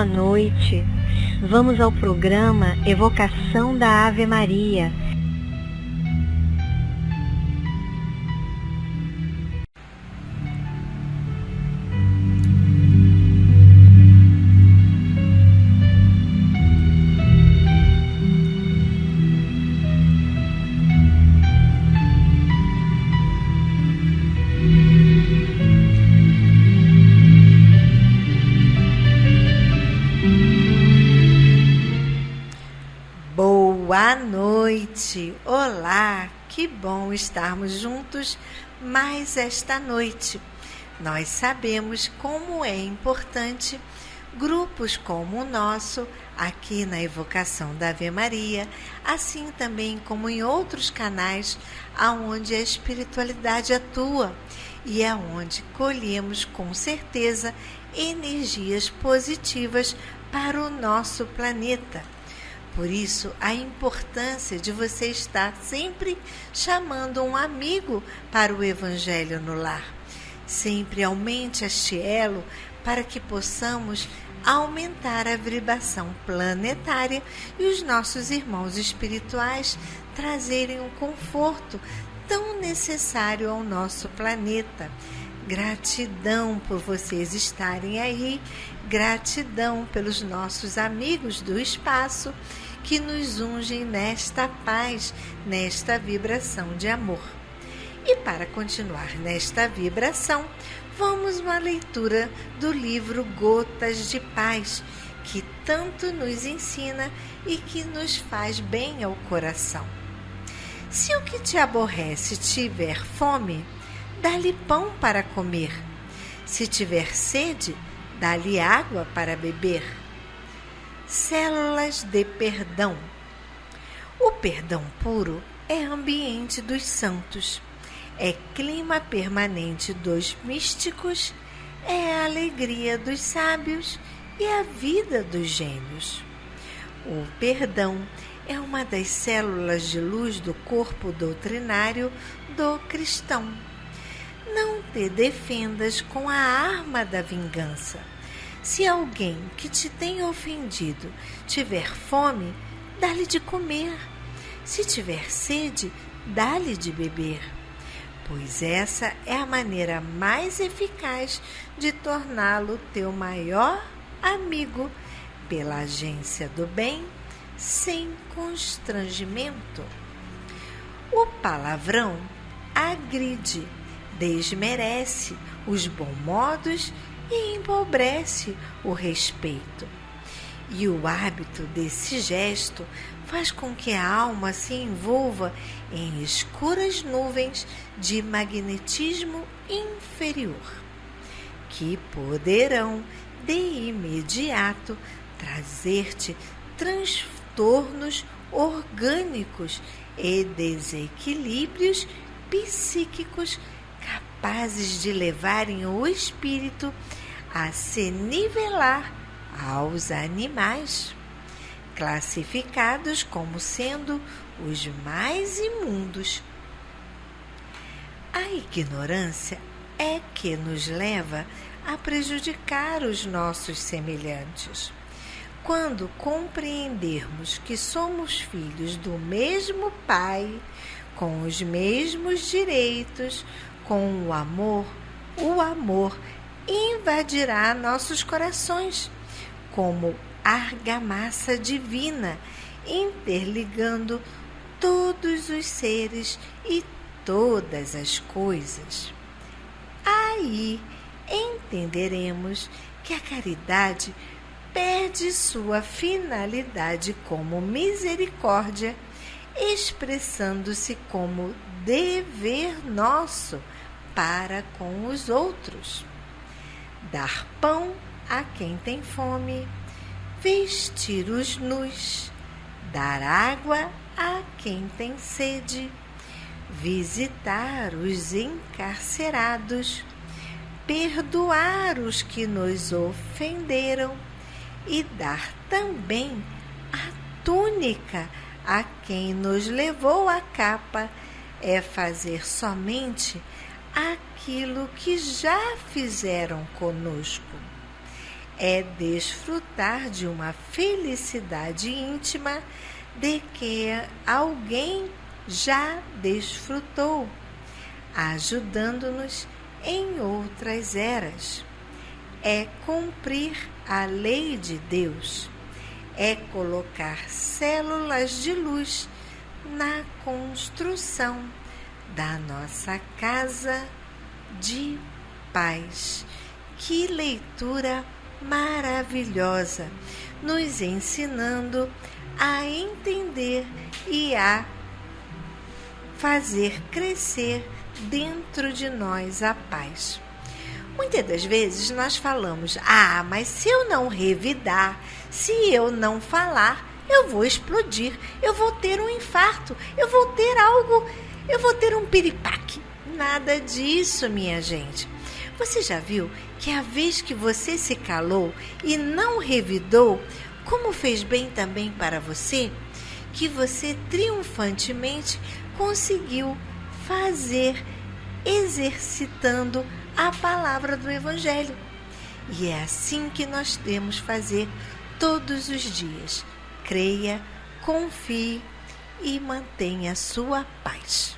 boa noite. Vamos ao programa Evocação da Ave Maria. Boa noite! Olá! Que bom estarmos juntos mais esta noite. Nós sabemos como é importante grupos como o nosso aqui na Evocação da Ave Maria, assim também como em outros canais aonde a espiritualidade atua e é onde colhemos com certeza energias positivas para o nosso planeta. Por isso, a importância de você estar sempre chamando um amigo para o Evangelho no lar. Sempre aumente este elo para que possamos aumentar a vibração planetária e os nossos irmãos espirituais trazerem um conforto tão necessário ao nosso planeta. Gratidão por vocês estarem aí, gratidão pelos nossos amigos do espaço que nos ungem nesta paz, nesta vibração de amor. E para continuar nesta vibração, vamos à leitura do livro Gotas de Paz, que tanto nos ensina e que nos faz bem ao coração. Se o que te aborrece tiver fome, dá-lhe pão para comer. Se tiver sede, dá-lhe água para beber. Células de perdão. O perdão puro é ambiente dos santos, é clima permanente dos místicos, é a alegria dos sábios e a vida dos gênios. O perdão é uma das células de luz do corpo doutrinário do cristão. Não te defendas com a arma da vingança. Se alguém que te tem ofendido tiver fome, dá-lhe de comer. Se tiver sede, dá-lhe de beber. Pois essa é a maneira mais eficaz de torná-lo teu maior amigo, pela agência do bem, sem constrangimento. O palavrão agride, desmerece os bons modos e empobrece o respeito. E o hábito desse gesto faz com que a alma se envolva em escuras nuvens de magnetismo inferior, que poderão de imediato trazer-te transtornos orgânicos e desequilíbrios psíquicos capazes de levarem o espírito a se nivelar aos animais, classificados como sendo os mais imundos. A ignorância é que nos leva a prejudicar os nossos semelhantes. Quando compreendermos que somos filhos do mesmo Pai, com os mesmos direitos, com o amor invadirá nossos corações, como argamassa divina, interligando todos os seres e todas as coisas. Aí entenderemos que a caridade perde sua finalidade como misericórdia, expressando-se como dever nosso para com os outros. Dar pão a quem tem fome, vestir os nus, dar água a quem tem sede, visitar os encarcerados, perdoar os que nos ofenderam e dar também a túnica a quem nos levou a capa, é fazer somente aquilo que já fizeram conosco. é desfrutar de uma felicidade íntima de que alguém já desfrutou, ajudando-nos em outras eras. É cumprir a lei de Deus, é colocar células de luz na construção da nossa casa de paz. Que leitura maravilhosa, nos ensinando a entender e a fazer crescer dentro de nós a paz. Muitas das vezes nós falamos, mas se eu não revidar, se eu não falar, eu vou explodir, eu vou ter um infarto, eu vou ter algo, eu vou ter um piripaque. Nada disso, minha gente. Você já viu que a vez que você se calou e não revidou, como fez bem também para você? Que você triunfantemente conseguiu fazer, exercitando a palavra do Evangelho. E é assim que nós temos fazer todos os dias. Creia, confie e mantenha sua paz.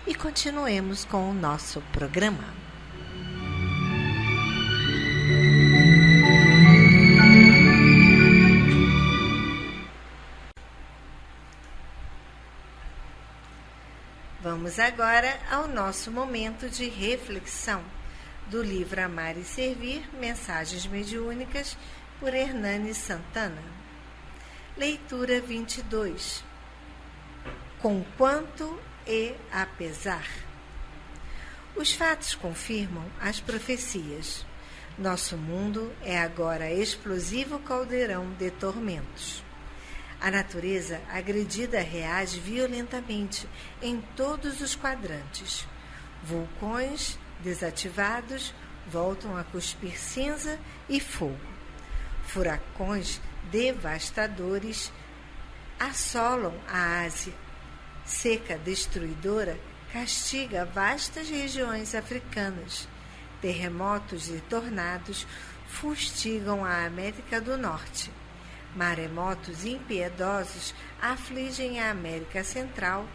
E continuemos com o nosso programa. Vamos agora ao nosso momento de reflexão do livro Amar e Servir, Mensagens Mediúnicas, por Hernani Santana. Leitura 22. Conquanto e apesar. Os fatos confirmam as profecias. Nosso mundo é agora explosivo caldeirão de tormentos. A natureza agredida reage violentamente em todos os quadrantes. Vulcões desativados voltam a cuspir cinza e fogo. Furacões devastadores assolam a Ásia. Seca destruidora castiga vastas regiões africanas. Terremotos e tornados fustigam a América do Norte. Maremotos impiedosos afligem a América Central.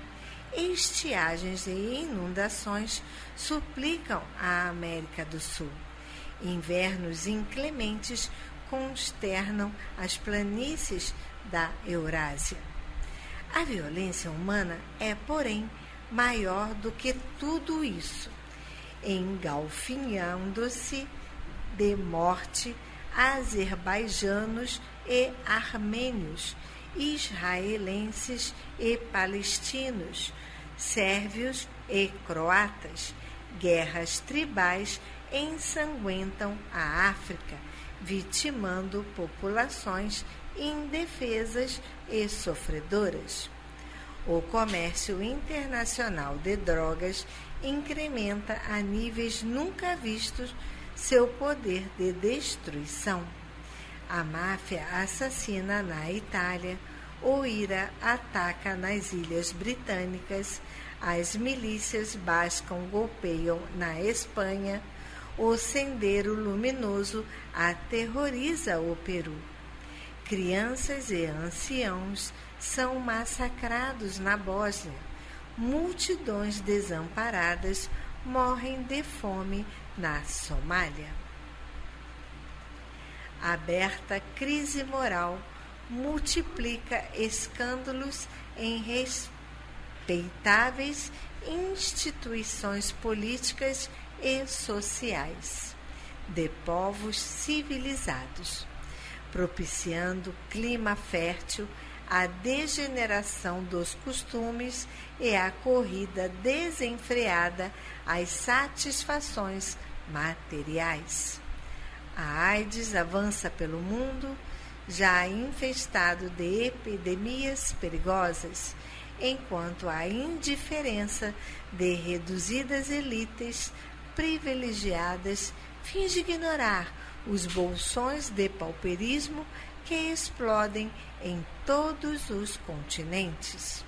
Estiagens e inundações suplicam a América do Sul. Invernos inclementes consternam as planícies da Eurásia. A violência humana é, porém, maior do que tudo isso, engalfinhando-se de morte azerbaijanos e armênios, israelenses e palestinos, sérvios e croatas. Guerras tribais ensanguentam a África, vitimando populações indefesas e sofredoras. O comércio internacional de drogas incrementa a níveis nunca vistos seu poder de destruição. A máfia assassina na Itália, o IRA ataca nas Ilhas Britânicas, as milícias bascam golpeiam na Espanha, o Sendero Luminoso aterroriza o Peru. Crianças e anciãos são massacrados na Bósnia. Multidões desamparadas morrem de fome na Somália. Aberta crise moral multiplica escândalos em respeitáveis instituições políticas e sociais de povos civilizados, propiciando clima fértil a degeneração dos costumes e a corrida desenfreada às satisfações materiais. A AIDS avança pelo mundo, já infestado de epidemias perigosas, enquanto a indiferença de reduzidas elites privilegiadas finge ignorar os bolsões de pauperismo que explodem em todos os continentes.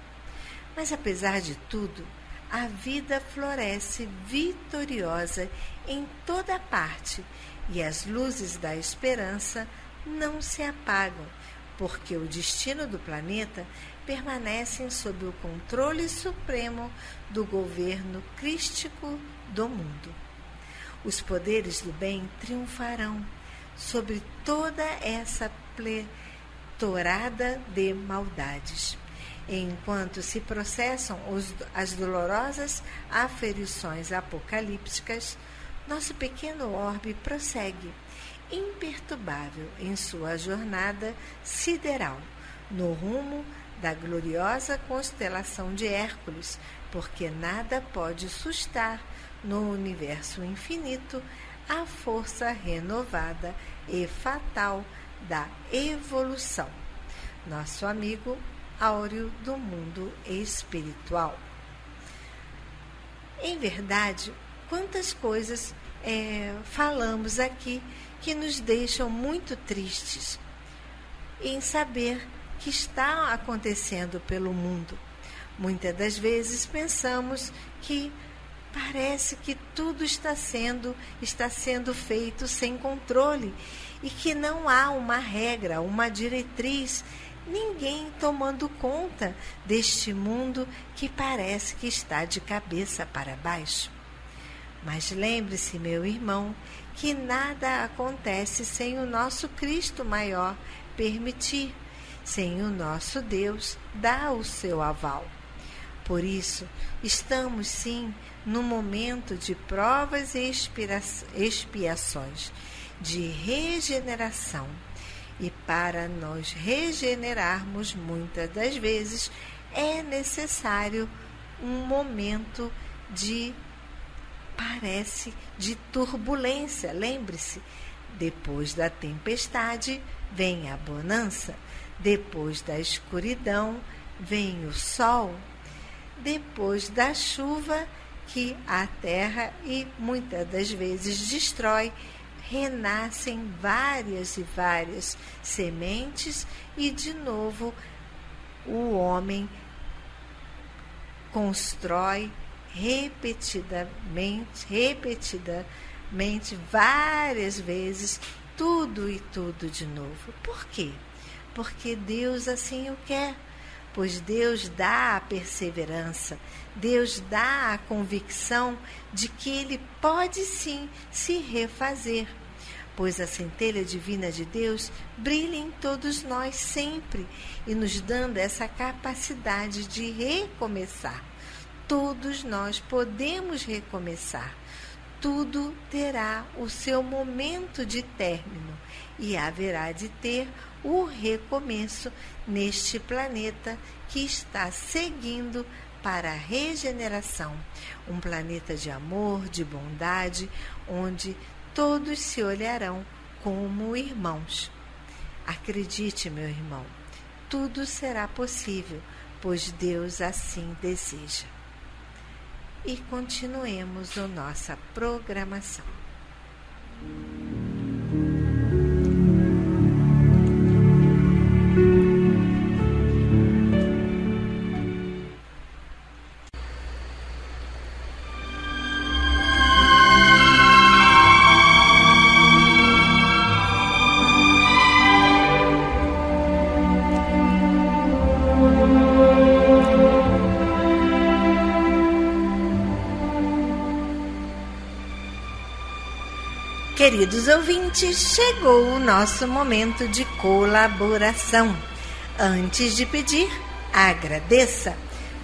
Mas, apesar de tudo, a vida floresce vitoriosa em toda parte e as luzes da esperança não se apagam, porque o destino do planeta permanece sob o controle supremo do governo crístico do mundo. Os poderes do bem triunfarão sobre toda essa pletorada de maldades, enquanto se processam as dolorosas aferições apocalípticas. Nosso pequeno orbe prossegue, imperturbável em sua jornada sideral, no rumo da gloriosa constelação de Hércules, porque nada pode sustar no universo infinito a força renovada e fatal da evolução. Nosso amigo Áureo do mundo espiritual. Em verdade, quantas coisas falamos aqui que nos deixam muito tristes em saber que está acontecendo pelo mundo. Muitas das vezes pensamos que parece que tudo está sendo feito sem controle e que não há uma regra, uma diretriz, ninguém tomando conta deste mundo que parece que está de cabeça para baixo. Mas lembre-se, meu irmão, que nada acontece sem o nosso Cristo maior permitir, sem o nosso Deus dar o seu aval. Por isso, estamos sim num momento de provas e expiações, de regeneração. E para nós regenerarmos, muitas das vezes, é necessário um momento de turbulência. Lembre-se, depois da tempestade vem a bonança, depois da escuridão vem o sol, depois da chuva que a terra e muitas das vezes destrói, renascem várias e várias sementes e de novo o homem constrói repetidamente, várias vezes, tudo e tudo de novo. Por quê? Porque Deus assim o quer, pois Deus dá a perseverança, Deus dá a convicção de que Ele pode sim se refazer, pois a centelha divina de Deus brilha em todos nós sempre e nos dando essa capacidade de recomeçar. Todos nós podemos recomeçar. Tudo terá o seu momento de término e haverá de ter o recomeço neste planeta que está seguindo para a regeneração. Um planeta de amor, de bondade, onde todos se olharão como irmãos. Acredite, meu irmão, tudo será possível, pois Deus assim deseja. E continuemos a nossa programação. Queridos ouvintes, chegou o nosso momento de colaboração. Antes de pedir, agradeça.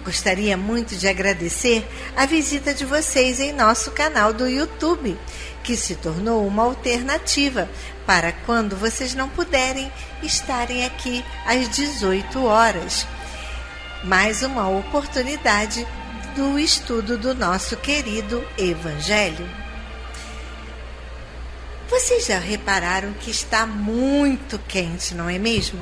Gostaria muito de agradecer a visita de vocês em nosso canal do YouTube, que se tornou uma alternativa para quando vocês não puderem estarem aqui às 18 horas. Mais uma oportunidade do estudo do nosso querido Evangelho. Vocês já repararam que está muito quente, não é mesmo?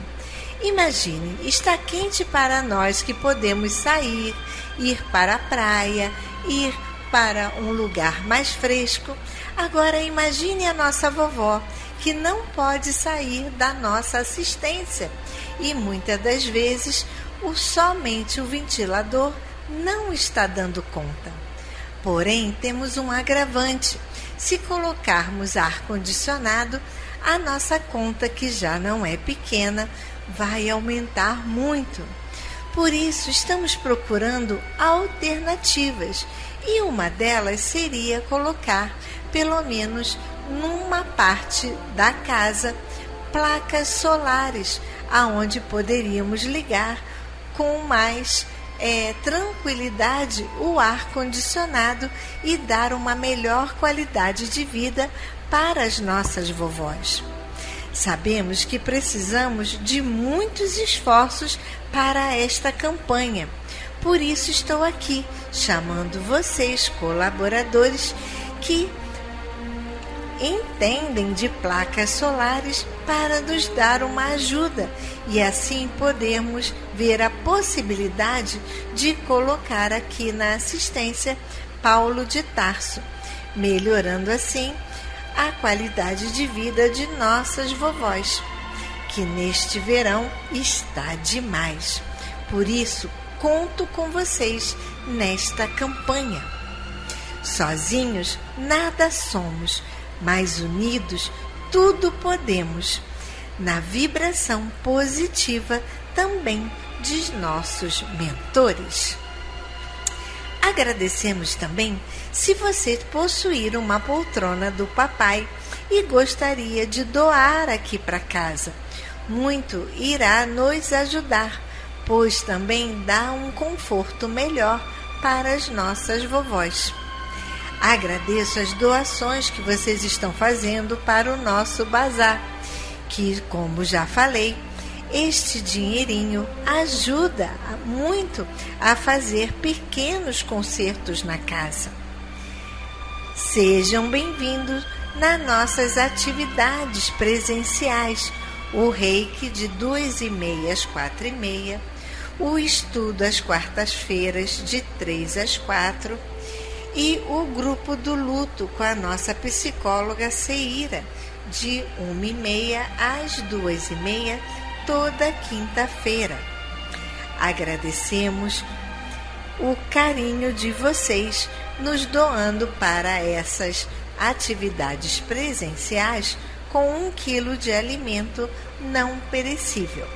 Imagine, está quente para nós que podemos sair, ir para a praia, ir para um lugar mais fresco. Agora imagine a nossa vovó, que não pode sair da nossa assistência. E muitas das vezes, somente o ventilador não está dando conta. Porém, temos um agravante. se colocarmos ar-condicionado, a nossa conta, que já não é pequena, vai aumentar muito. Por isso, estamos procurando alternativas e uma delas seria colocar, pelo menos numa parte da casa, placas solares, aonde poderíamos ligar com mais tranquilidade o ar-condicionado e dar uma melhor qualidade de vida para as nossas vovós. Sabemos que precisamos de muitos esforços para esta campanha. Por isso estou aqui chamando vocês, colaboradores, que entendem de placas solares, para nos dar uma ajuda e assim podermos ver a possibilidade de colocar aqui na assistência Paulo de Tarso, melhorando assim a qualidade de vida de nossas vovós, que neste verão está demais. Por isso, conto com vocês nesta campanha. Sozinhos nada somos, mas unidos tudo podemos. Na vibração positiva também de nossos mentores. Agradecemos também se você possuir uma poltrona do papai e gostaria de doar aqui para casa. Muito irá nos ajudar, pois também dá um conforto melhor para as nossas vovós. Agradeço as doações que vocês estão fazendo para o nosso bazar, que, como já falei, este dinheirinho ajuda muito a fazer pequenos concertos na casa. Sejam bem-vindos nas nossas atividades presenciais, o reiki de 2h30 às 4h30, o estudo às quartas-feiras de 3 às 4 e o grupo do luto com a nossa psicóloga Ceira, de 1h30 às 2h30, toda quinta-feira. Agradecemos o carinho de vocês nos doando para essas atividades presenciais com 1 quilo de alimento não perecível.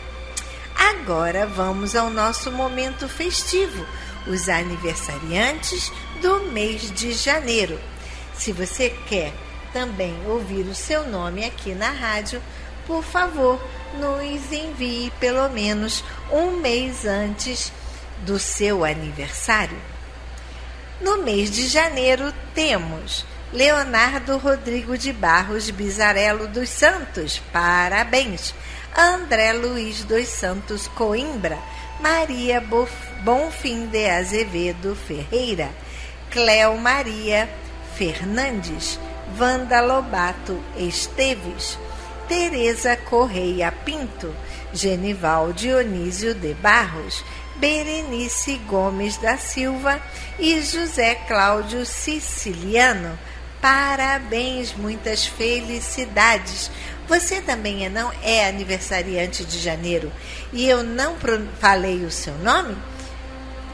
Agora vamos ao nosso momento festivo, os aniversariantes do mês de janeiro. Se você quer também ouvir o seu nome aqui na rádio, por favor, nos envie pelo menos um mês antes do seu aniversário. No mês de janeiro temos Leonardo Rodrigo de Barros Bizarello dos Santos, parabéns. André Luiz dos Santos Coimbra, Maria Bonfim de Azevedo Ferreira, Cleo Maria Fernandes, Wanda Lobato Esteves, Tereza Correia Pinto, Genival Dionísio de Barros, Berenice Gomes da Silva e José Cláudio Siciliano. Parabéns, muitas felicidades. Você também não é aniversariante de janeiro e eu não falei o seu nome?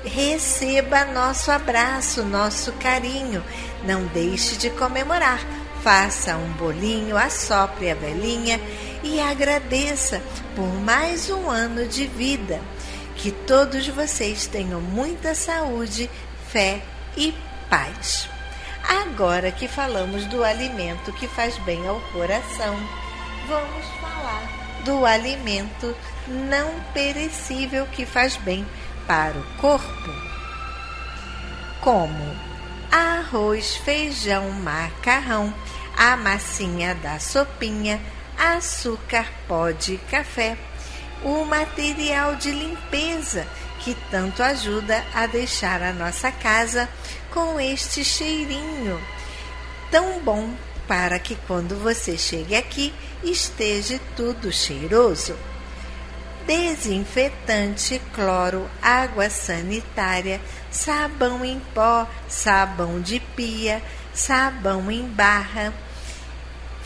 Receba nosso abraço, nosso carinho. Não deixe de comemorar. Faça um bolinho, assopre a velhinha e agradeça por mais um ano de vida. Que todos vocês tenham muita saúde, fé e paz. Agora que falamos do alimento que faz bem ao coração, vamos falar do alimento não perecível que faz bem para o corpo, como arroz, feijão, macarrão, a massinha da sopinha, açúcar, pó de café, o material de limpeza que tanto ajuda a deixar a nossa casa com este cheirinho tão bom para que quando você chegue aqui esteja tudo cheiroso. Desinfetante, cloro, água sanitária, sabão em pó, sabão de pia, sabão em barra.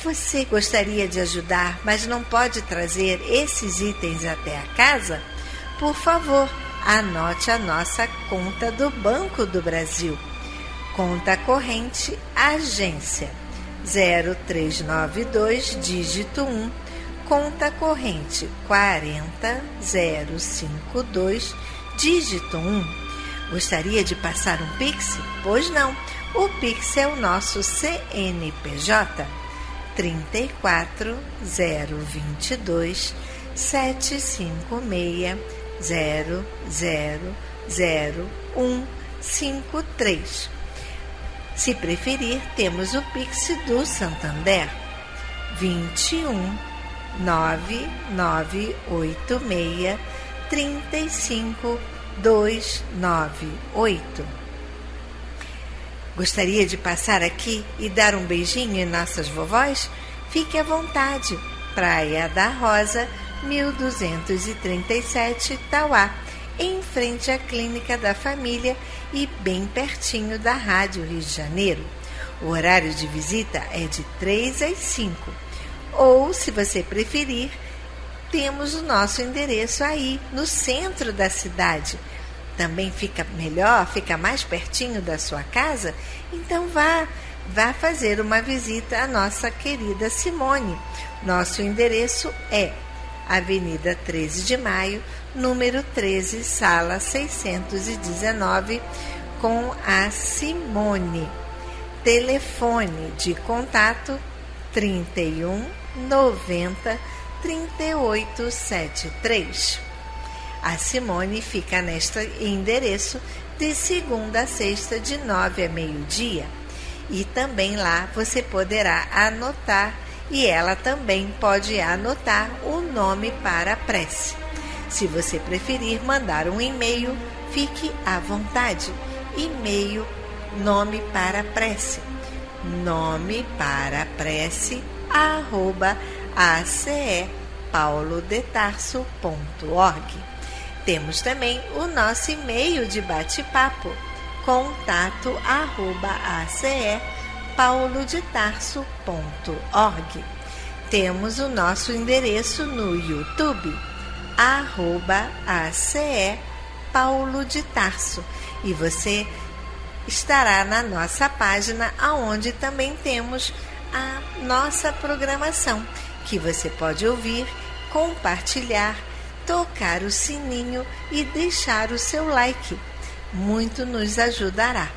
Você gostaria de ajudar, mas não pode trazer esses itens até a casa? Por favor, anote a nossa conta do Banco do Brasil. Conta corrente, agência 0392, dígito 1, conta corrente 40052, dígito 1. Gostaria de passar um Pix? Pois não, o Pix é o nosso CNPJ 34022 756 000153. Se preferir, temos o Pix do Santander 21 9986 35 298. Gostaria de passar aqui e dar um beijinho em nossas vovós? Fique à vontade. Praia da Rosa, 1237, Tauá, em frente à Clínica da Família e bem pertinho da Rádio Rio de Janeiro. O horário de visita é de 3 às 5. Ou, se você preferir, temos o nosso endereço aí, no centro da cidade. Também fica melhor, fica mais pertinho da sua casa? Então vá fazer uma visita à nossa querida Simone. Nosso endereço é Avenida 13 de Maio, número 13, sala 619, com a Simone. Telefone de contato 31 90 3873. A Simone fica neste endereço de segunda a sexta, de 9 a meio-dia. E também lá você poderá anotar, e ela também pode anotar o nome para a prece. Se você preferir mandar um e-mail, fique à vontade. E-mail, nome para a prece. Nome para a prece, @acepaulodetarso.org. Temos também o nosso e-mail de bate-papo, contato @acepaulodetarso.org. Temos o nosso endereço no YouTube, @acepaulodetarso, e você estará na nossa página, aonde também temos a nossa programação, que você pode ouvir, compartilhar, tocar o sininho e deixar o seu like. Muito nos ajudará.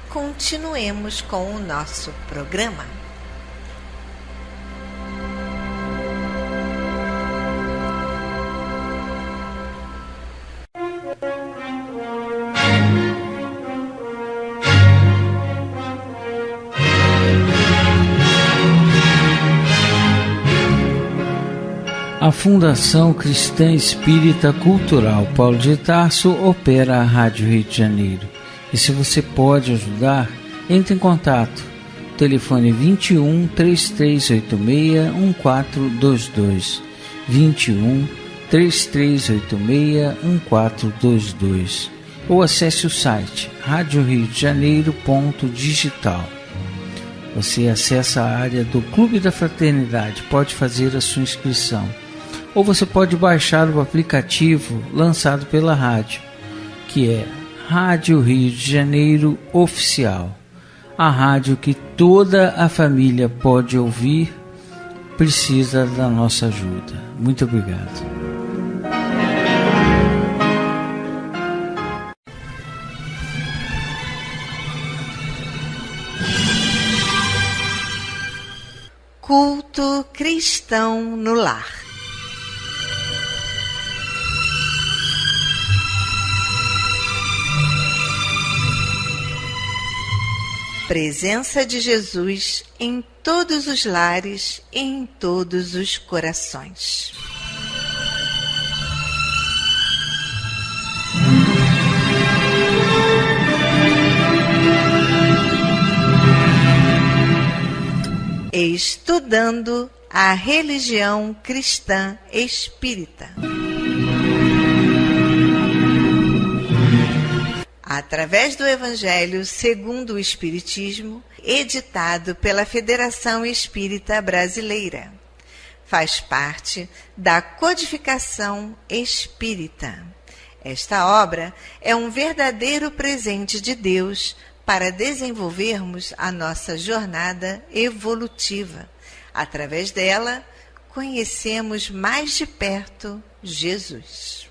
Continuemos com o nosso programa. A Fundação Cristã Espírita Cultural Paulo de Tarso opera a Rádio Rio de Janeiro. E se você pode ajudar, entre em contato. Telefone 21 3386 1422. 21 3386 1422. Ou acesse o site radioriodejaneiro.digital. Você acessa a área do Clube da Fraternidade, pode fazer a sua inscrição. Ou você pode baixar o aplicativo lançado pela rádio, que é Rádio Rio de Janeiro Oficial. A rádio que toda a família pode ouvir, precisa da nossa ajuda. Muito obrigado. Culto cristão no lar. Presença de Jesus em todos os lares e em todos os corações. Estudando a religião cristã espírita. Através do Evangelho segundo o Espiritismo, editado pela Federação Espírita Brasileira. Faz parte da Codificação Espírita. Esta obra é um verdadeiro presente de Deus para desenvolvermos a nossa jornada evolutiva. Através dela, conhecemos mais de perto Jesus.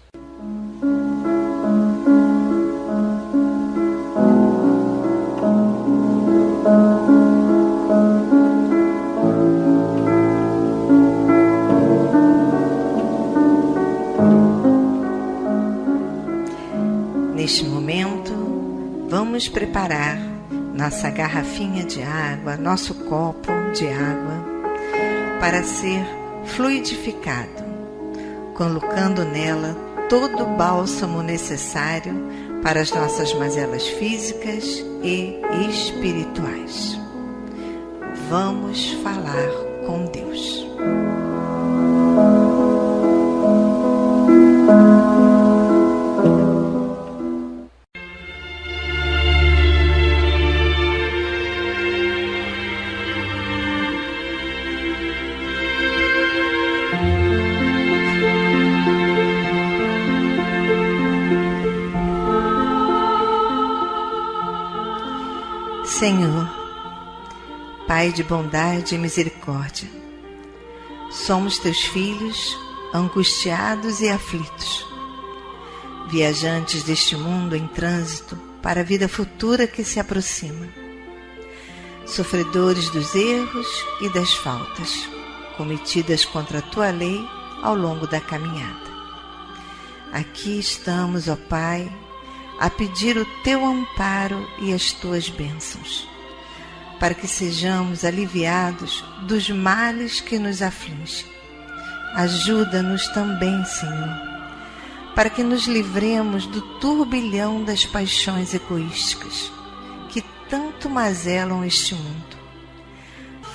Neste momento, vamos preparar nossa garrafinha de água, nosso copo de água, para ser fluidificado, colocando nela todo o bálsamo necessário para as nossas mazelas físicas e espirituais. Vamos falar com Deus. Senhor, Pai de bondade e misericórdia, somos teus filhos, angustiados e aflitos, viajantes deste mundo em trânsito para a vida futura que se aproxima, sofredores dos erros e das faltas cometidas contra a tua lei ao longo da caminhada. Aqui estamos, ó Pai, a pedir o teu amparo e as tuas bênçãos, para que sejamos aliviados dos males que nos afligem. Ajuda-nos também, Senhor, para que nos livremos do turbilhão das paixões egoísticas que tanto mazelam este mundo.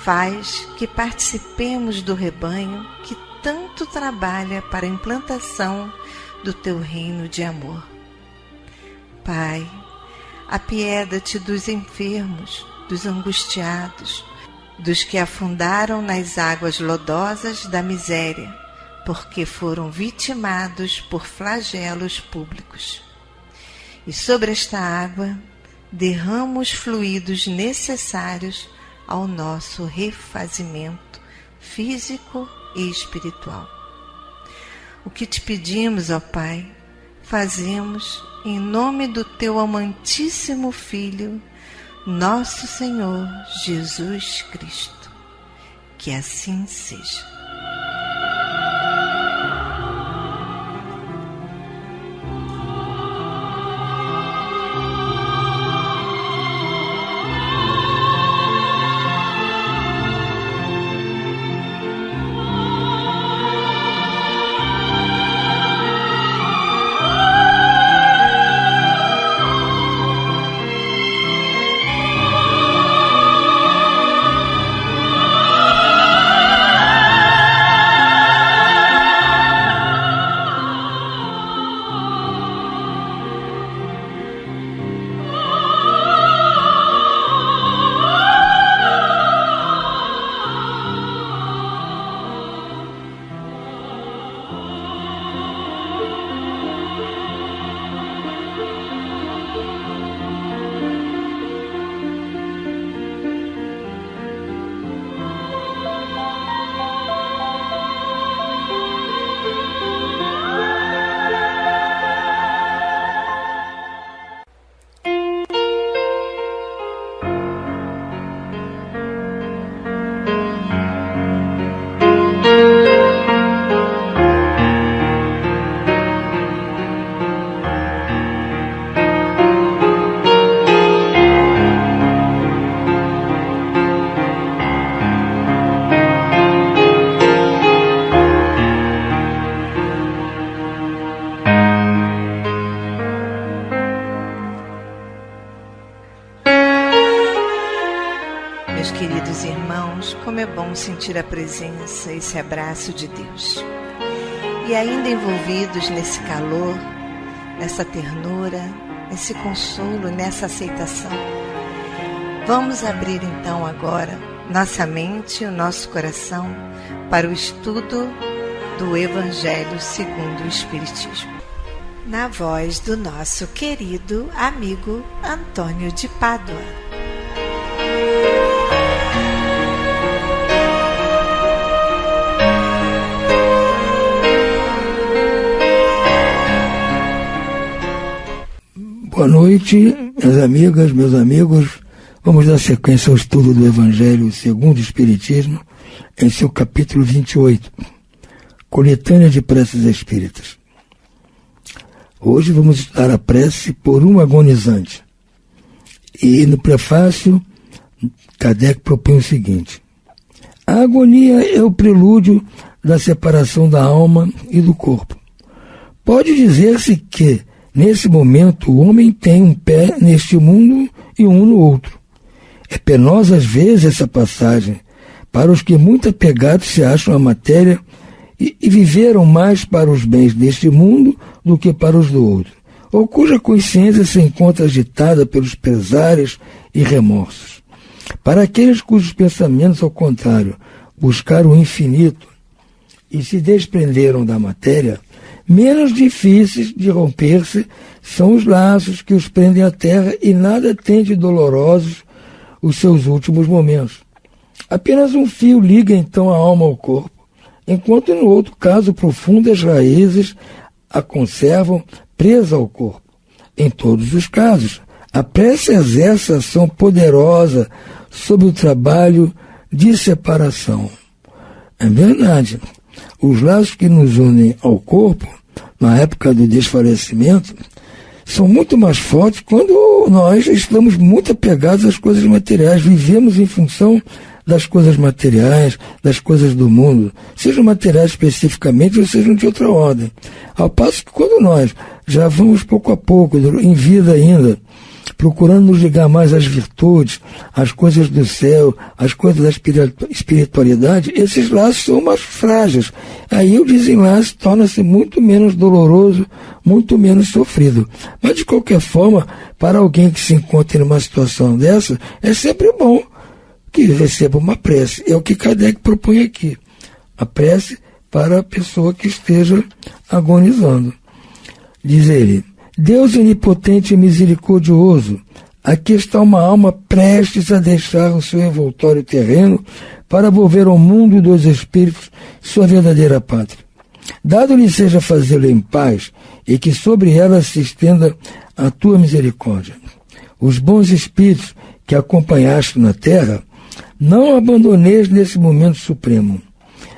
Faz que participemos do rebanho que tanto trabalha para a implantação do teu reino de amor. Pai, apieda-te dos enfermos, dos angustiados, dos que afundaram nas águas lodosas da miséria, porque foram vitimados por flagelos públicos. E sobre esta água derrama os fluidos necessários ao nosso refazimento físico e espiritual. O que te pedimos, ó Pai, fazemos em nome do teu amantíssimo Filho, nosso Senhor Jesus Cristo. Que assim seja. Meus queridos irmãos, como é bom sentir a presença, esse abraço de Deus. E ainda envolvidos nesse calor, nessa ternura, nesse consolo, nessa aceitação, vamos abrir então agora nossa mente e o nosso coração para o estudo do Evangelho segundo o Espiritismo. na voz do nosso querido amigo Antônio de Pádua. Boa noite, minhas amigas, meus amigos. Vamos dar sequência ao estudo do Evangelho segundo o Espiritismo, em seu capítulo 28, Coletânea de Preces Espíritas. Hoje vamos estudar a prece por um agonizante. E no prefácio, Kardec propõe o seguinte: a agonia é o prelúdio da separação da alma e do corpo. Pode dizer-se que, nesse momento, o homem tem um pé neste mundo e um no outro. É penosa às vezes essa passagem para os que muito apegados se acham à matéria e viveram mais para os bens deste mundo do que para os do outro, ou cuja consciência se encontra agitada pelos pesares e remorsos. Para aqueles cujos pensamentos, ao contrário, buscaram o infinito e se desprenderam da matéria, menos difíceis de romper-se são os laços que os prendem à terra e nada tem de dolorosos os seus últimos momentos. Apenas um fio liga então a alma ao corpo, enquanto no outro caso profundas raízes a conservam presa ao corpo. Em todos os casos, a prece exerce ação poderosa sobre o trabalho de separação. É verdade, os laços que nos unem ao corpo, na época do desfalecimento, são muito mais fortes quando nós estamos muito apegados às coisas materiais, vivemos em função das coisas materiais, das coisas do mundo, sejam materiais especificamente ou sejam de outra ordem. Ao passo que quando nós já vamos pouco a pouco, em vida ainda, procurando nos ligar mais às virtudes, às coisas do céu, às coisas da espiritualidade, esses laços são mais frágeis. Aí o desenlace torna-se muito menos doloroso, muito menos sofrido. Mas, de qualquer forma, para alguém que se encontre numa situação dessa, é sempre bom que receba uma prece. É o que Kardec propõe aqui. A prece para a pessoa que esteja agonizando. Diz ele: Deus onipotente e misericordioso, aqui está uma alma prestes a deixar o seu envoltório terreno para volver ao mundo dos espíritos sua verdadeira pátria. Dado-lhe seja fazê-lo em paz e que sobre ela se estenda a tua misericórdia. Os bons espíritos que acompanhaste na terra, não abandoneis nesse momento supremo.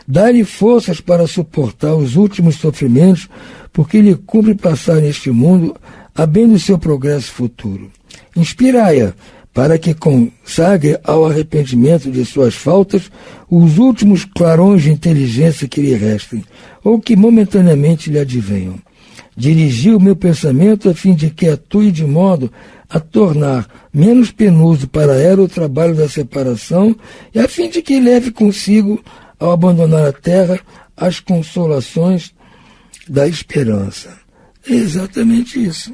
Dá-lhe forças para suportar os últimos sofrimentos, porque lhe cumpre passar neste mundo a bem do seu progresso futuro. Inspirai-a para que consagre ao arrependimento de suas faltas os últimos clarões de inteligência que lhe restem, ou que momentaneamente lhe advenham. Dirigi o meu pensamento a fim de que atue de modo a tornar menos penoso para ela o trabalho da separação e a fim de que leve consigo, ao abandonar a terra, as consolações da esperança. É exatamente isso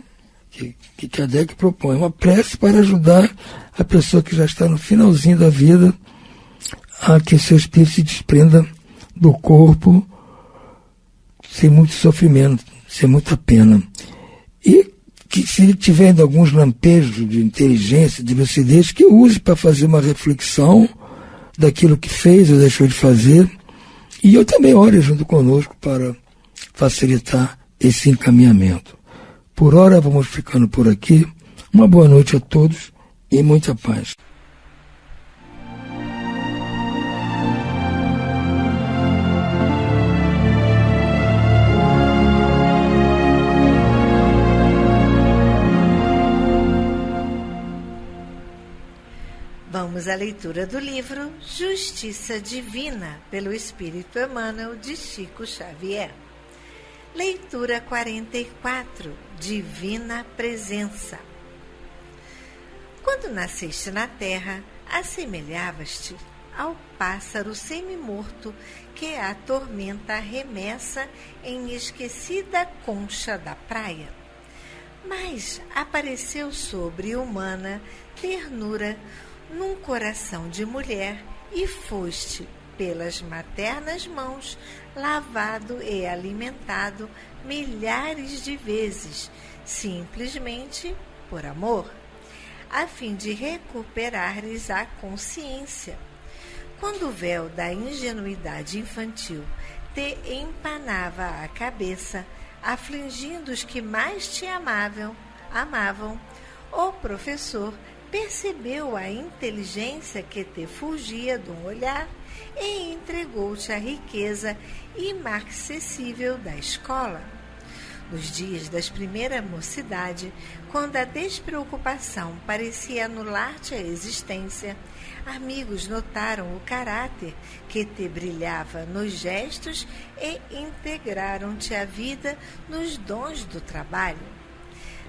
que Kardec propõe, uma prece para ajudar a pessoa que já está no finalzinho da vida a que seu espírito se desprenda do corpo sem muito sofrimento, sem muita pena. E que, se ele tiver alguns lampejos de inteligência, de lucidez, que use para fazer uma reflexão daquilo que fez ou deixou de fazer. E eu também ore junto conosco para facilitar esse encaminhamento. Por hora, vamos ficando por aqui. Uma boa noite a todos e muita paz. Vamos à leitura do livro Justiça Divina, pelo Espírito Emmanuel, de Chico Xavier. Leitura 44, Divina Presença. Quando nasceste na terra, assemelhavas-te ao pássaro semi-morto que a tormenta arremessa em esquecida concha da praia. Mas apareceu sobre-humana ternura num coração de mulher e foste, pelas maternas mãos, lavado e alimentado milhares de vezes, simplesmente por amor, a fim de recuperares a consciência. Quando o véu da ingenuidade infantil te empanava a cabeça, afligindo os que mais te amavam, o professor percebeu a inteligência que te fugia de um olhar e entregou-te a riqueza inacessível da escola. Nos dias da primeira mocidade, quando a despreocupação parecia anular-te a existência, amigos notaram o caráter que te brilhava nos gestos e integraram-te à vida nos dons do trabalho.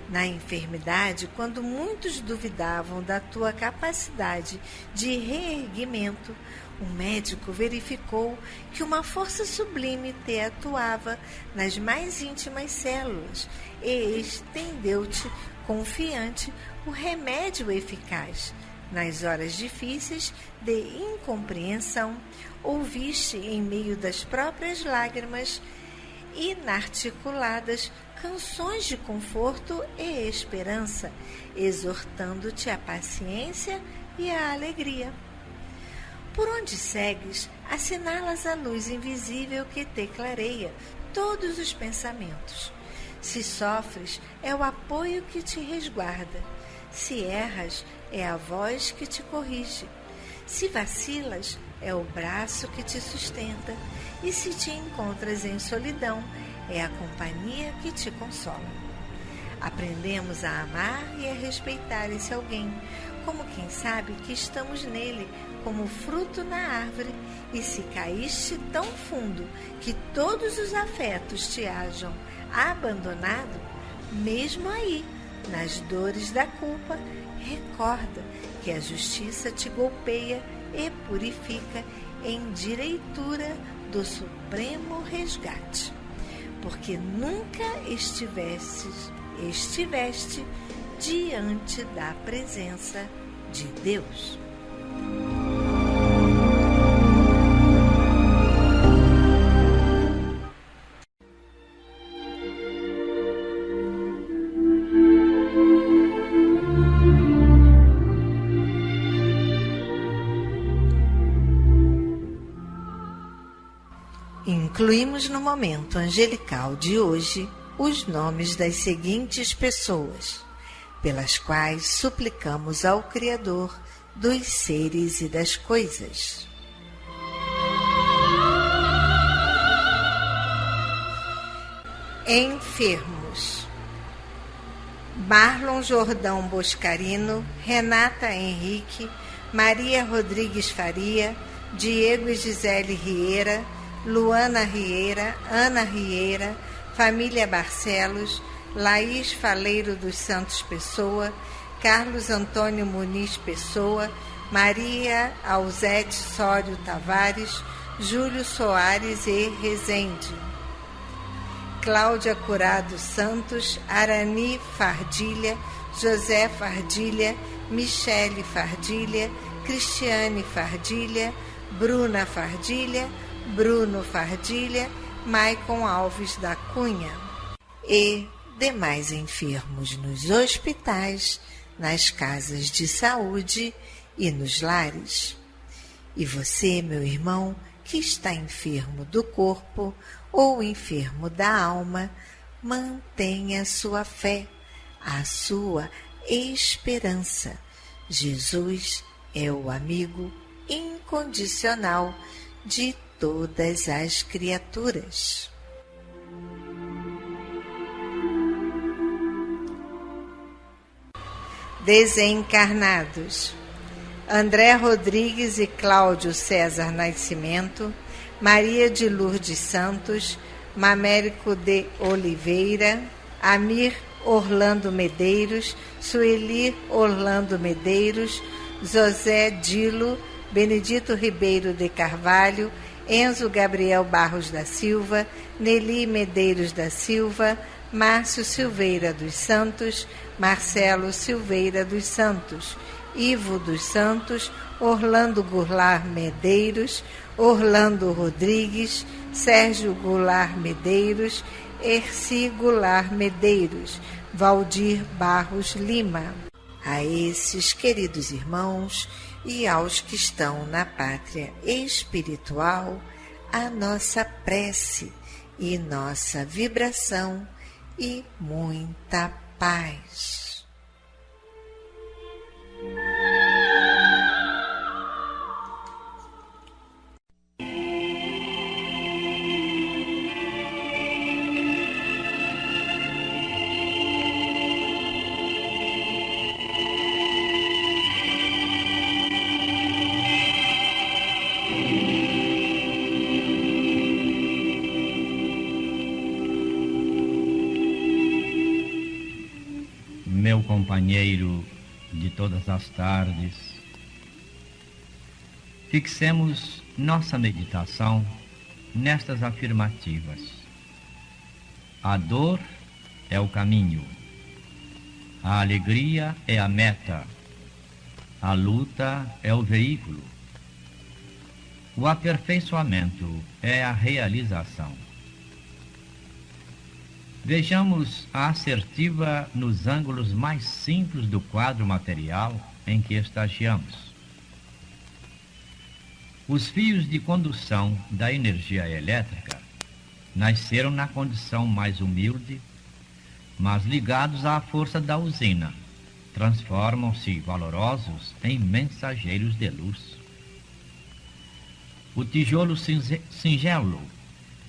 Na enfermidade, quando muitos duvidavam da tua capacidade de reerguimento, o médico verificou que uma força sublime te atuava nas mais íntimas células e estendeu-te, confiante, o remédio eficaz. Nas horas difíceis de incompreensão, ouviste em meio das próprias lágrimas inarticuladas canções de conforto e esperança, exortando-te à paciência e à alegria. Por onde segues, assinalas a luz invisível que te clareia todos os pensamentos. Se sofres, é o apoio que te resguarda. Se erras, é a voz que te corrige. Se vacilas, é o braço que te sustenta. E se te encontras em solidão, é a companhia que te consola. Aprendemos a amar e a respeitar esse alguém, como quem sabe que estamos nele, como fruto na árvore, e se caíste tão fundo que todos os afetos te hajam abandonado, mesmo aí, nas dores da culpa, recorda que a justiça te golpeia e purifica em direitura do supremo resgate, porque nunca estiveste diante da presença de Deus. Incluímos no momento angelical de hoje os nomes das seguintes pessoas, pelas quais suplicamos ao Criador dos seres e das coisas. Enfermos: Marlon Jordão Boscarino, Renata Henrique, Maria Rodrigues Faria, Diego e Gisele Rieira, Luana Rieira, Ana Rieira, família Barcelos, Laís Faleiro dos Santos Pessoa, Carlos Antônio Muniz Pessoa, Maria Alzete Sório Tavares, Júlio Soares e Rezende, Cláudia Curado Santos, Arani Fardilha, José Fardilha, Michele Fardilha, Cristiane Fardilha, Bruna Fardilha, Bruno Fardilha, Maicon Alves da Cunha e demais enfermos nos hospitais, nas casas de saúde e nos lares. E você, meu irmão, que está enfermo do corpo ou enfermo da alma, mantenha a sua fé, a sua esperança. Jesus é o amigo incondicional de todas as criaturas. Desencarnados: André Rodrigues e Cláudio César Nascimento, Maria de Lourdes Santos, Mamérico de Oliveira, Amir Orlando Medeiros, Sueli Orlando Medeiros, José Dilo, Benedito Ribeiro de Carvalho, Enzo Gabriel Barros da Silva, Nelly Medeiros da Silva, Márcio Silveira dos Santos, Marcelo Silveira dos Santos, Ivo dos Santos, Orlando Goulart Medeiros, Orlando Rodrigues, Sérgio Goulart Medeiros, Erci Goulart Medeiros, Valdir Barros Lima. A esses queridos irmãos e aos que estão na pátria espiritual, a nossa prece e nossa vibração e muita paz. Meu companheiro de todas as tardes, fixemos nossa meditação nestas afirmativas. A dor é o caminho, a alegria é a meta, a luta é o veículo, o aperfeiçoamento é a realização. Vejamos a assertiva nos ângulos mais simples do quadro material em que estagiamos. Os fios de condução da energia elétrica nasceram na condição mais humilde, mas ligados à força da usina, transformam-se valorosos em mensageiros de luz. O tijolo singelo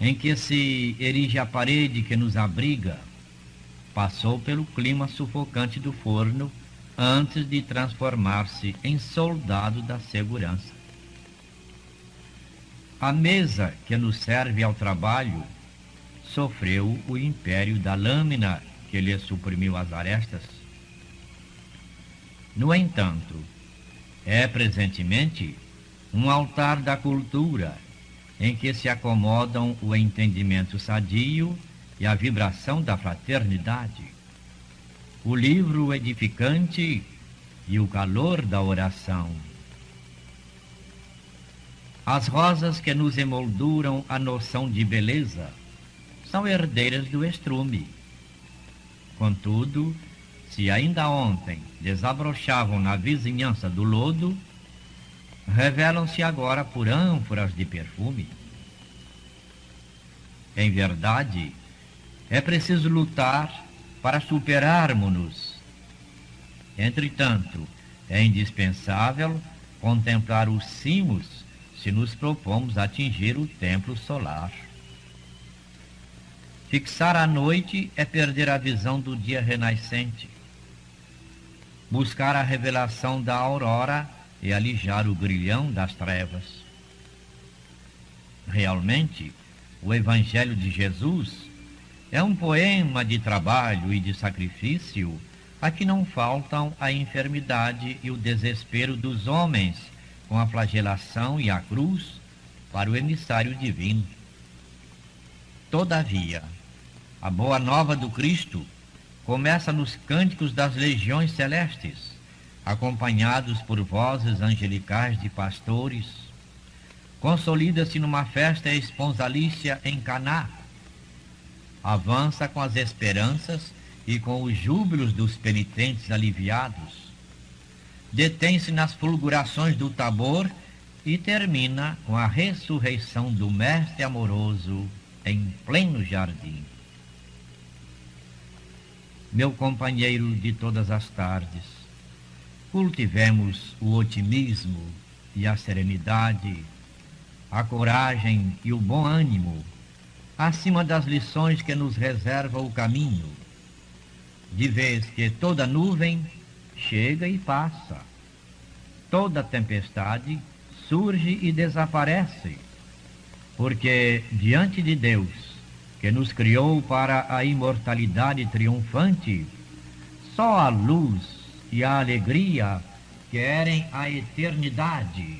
em que se erige a parede que nos abriga, passou pelo clima sufocante do forno antes de transformar-se em soldado da segurança. A mesa que nos serve ao trabalho sofreu o império da lâmina que lhe suprimiu as arestas. No entanto, é presentemente um altar da cultura em que se acomodam o entendimento sadio e a vibração da fraternidade, o livro edificante e o calor da oração. As rosas que nos emolduram a noção de beleza são herdeiras do estrume. Contudo, se ainda ontem desabrochavam na vizinhança do lodo, revelam-se agora por ânforas de perfume. Em verdade, é preciso lutar para superarmos-nos. Entretanto, é indispensável contemplar os cimos se nos propomos atingir o templo solar. Fixar a noite é perder a visão do dia renascente. Buscar a revelação da aurora e alijar o grilhão das trevas. Realmente, o Evangelho de Jesus é um poema de trabalho e de sacrifício a que não faltam a enfermidade e o desespero dos homens com a flagelação e a cruz para o emissário divino. Todavia, a boa nova do Cristo começa nos cânticos das legiões celestes, acompanhados por vozes angelicais de pastores, consolida-se numa festa esponsalícia em Caná, avança com as esperanças e com os júbilos dos penitentes aliviados, detém-se nas fulgurações do Tabor e termina com a ressurreição do Mestre amoroso em pleno jardim. Meu companheiro de todas as tardes, cultivemos o otimismo e a serenidade, a coragem e o bom ânimo, acima das lições que nos reserva o caminho, de vez que toda nuvem chega e passa, toda tempestade surge e desaparece, porque diante de Deus, que nos criou para a imortalidade triunfante, só a luz e a alegria querem a eternidade,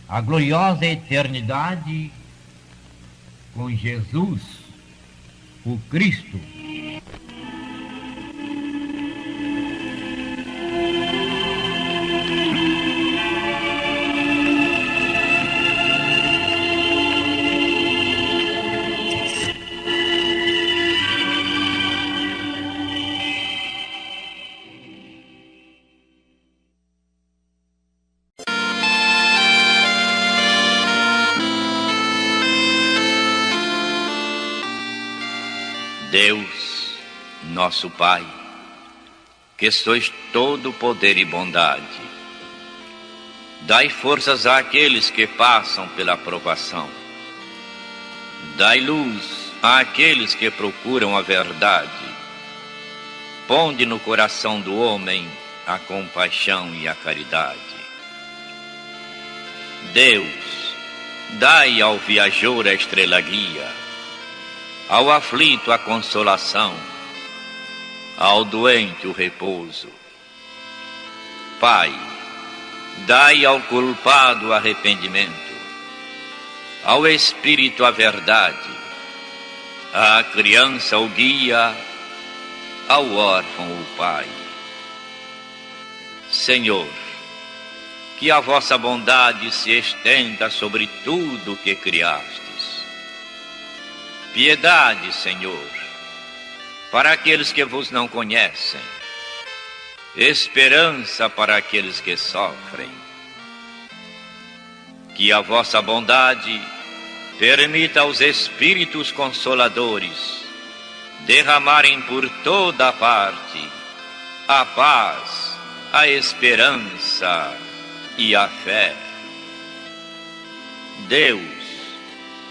a gloriosa eternidade com Jesus, o Cristo. Deus, nosso Pai, que sois todo poder e bondade, dai forças àqueles que passam pela provação. Dai luz àqueles que procuram a verdade. Ponde no coração do homem a compaixão e a caridade. Deus, dai ao viajor a estrela guia, ao aflito a consolação, ao doente o repouso. Pai, dai ao culpado o arrependimento, ao espírito a verdade, à criança o guia, ao órfão o pai. Senhor, que a vossa bondade se estenda sobre tudo o que criastes. Piedade, Senhor, para aqueles que vos não conhecem. Esperança para aqueles que sofrem. Que a vossa bondade permita aos Espíritos Consoladores derramarem por toda a parte a paz, a esperança e a fé. Deus,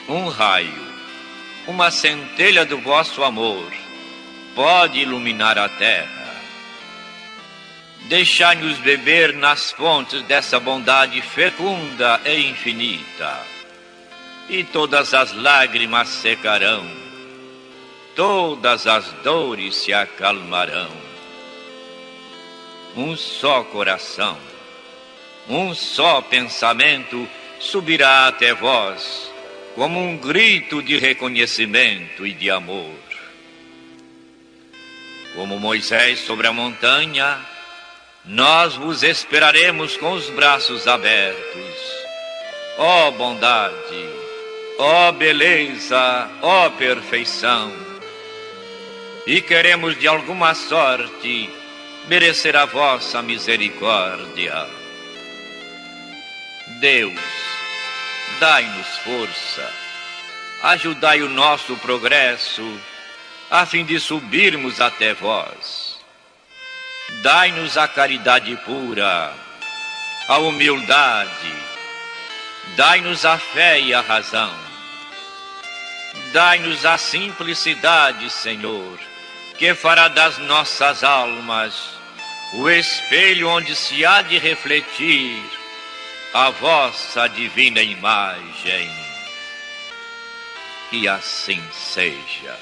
um raio, uma centelha do vosso amor pode iluminar a terra. Deixai-nos beber nas fontes dessa bondade fecunda e infinita, e todas as lágrimas secarão, todas as dores se acalmarão. Um só coração, um só pensamento subirá até vós, como um grito de reconhecimento e de amor. Como Moisés sobre a montanha, nós vos esperaremos com os braços abertos. Ó bondade, ó beleza, ó perfeição. E queremos de alguma sorte merecer a vossa misericórdia. Deus, dai-nos força, ajudai o nosso progresso, a fim de subirmos até vós. Dai-nos a caridade pura, a humildade, dai-nos a fé e a razão. Dai-nos a simplicidade, Senhor, que fará das nossas almas o espelho onde se há de refletir a vossa divina imagem. Que assim seja.